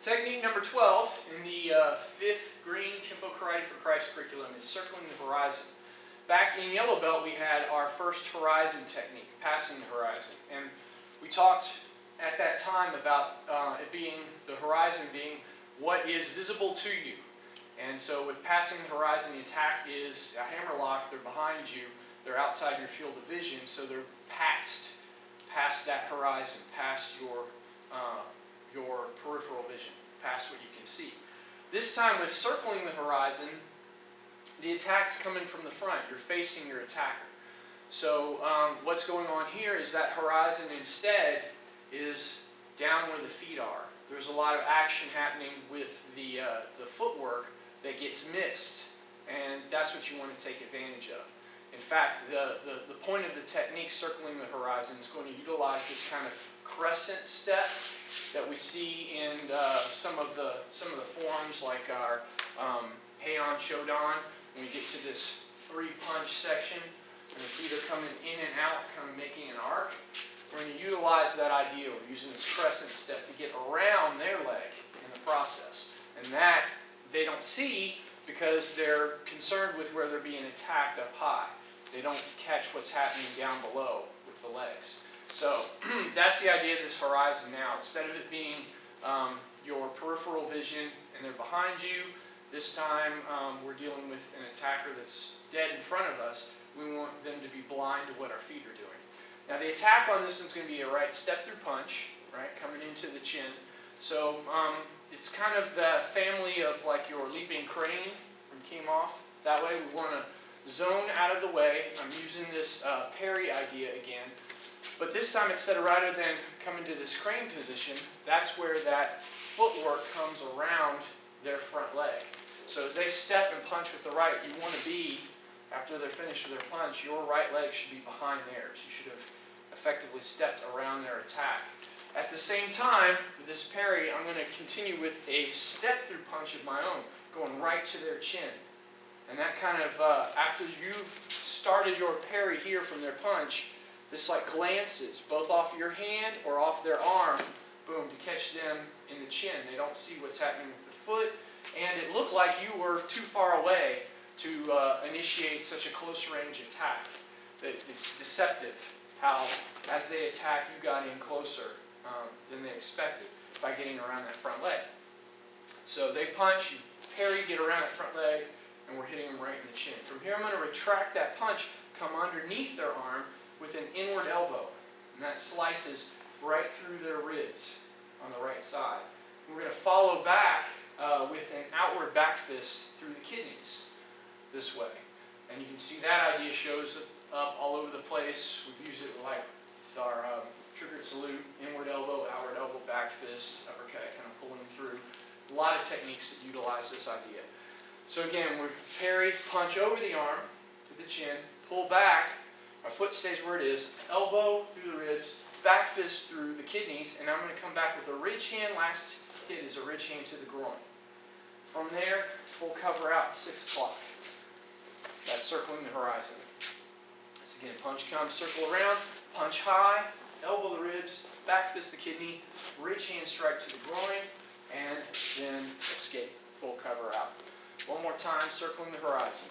Technique number 12 in the 5th Green Kenpo Karate for Christ curriculum is circling the horizon. Back in Yellow Belt we had our first horizon technique, passing the horizon. And we talked at that time about the horizon being what is visible to you. And so with passing the horizon, the attack is a hammer lock. They're behind you. They're outside your field of vision, so they're past that horizon, past your peripheral vision, past what you can see. This time with circling the horizon, the attack's coming from the front. You're facing your attacker. So what's going on here is that horizon instead is down where the feet are. There's a lot of action happening with the footwork that gets missed, and that's what you want to take advantage of. In fact, the point of the technique circling the horizon is going to utilize this kind of crescent step that we see in some of the forms like our Heian Shodan. When we get to this 3-punch section, and the feet are coming in and out, kind of making an arc, we're going to utilize that idea. We're using this crescent step to get around their leg in the process. And that they don't see because they're concerned with where they're being attacked up high. They don't catch what's happening down below with the legs. So that's the idea of this horizon now. Instead of it being your peripheral vision and they're behind you, this time we're dealing with an attacker that's dead in front of us. We want them to be blind to what our feet are doing. Now the attack on this one's going to be a right step through punch, right, coming into the chin. So it's kind of the family of like your leaping crane from Kenpo. That way we want to zone out of the way. I'm using this parry idea again. But this time, rather than coming to this crane position, that's where that footwork comes around their front leg. So as they step and punch with the right, you want to be, after they're finished with their punch, your right leg should be behind theirs. You should have effectively stepped around their attack. At the same time, with this parry, I'm going to continue with a step-through punch of my own, going right to their chin. And that kind of, after you've started your parry here from their punch, this like glances, both off your hand or off their arm, boom, to catch them in the chin. They don't see what's happening with the foot, and it looked like you were too far away to initiate such a close range attack. It's deceptive how, as they attack, you got in closer than they expected by getting around that front leg. So they punch, you parry, get around that front leg, and we're hitting them right in the chin. From here, I'm going to retract that punch, come underneath their arm with an inward elbow, and that slices right through their ribs on the right side. We're going to follow back with an outward back fist through the kidneys this way. And you can see that idea shows up all over the place. We've used it like with our triggered salute, inward elbow, outward elbow, back fist, uppercut, kind of pulling through. A lot of techniques that utilize this idea. So again, we parry, punch over the arm to the chin, pull back, my foot stays where it is, elbow through the ribs, back fist through the kidneys, and I'm going to come back with a ridge hand. Last hit is a ridge hand to the groin. From there, full cover out, 6 o'clock. That's circling the horizon. So again, punch comes, circle around, punch high, elbow the ribs, back fist the kidney, ridge hand strike to the groin, and then escape, full cover out. One more time, circling the horizon.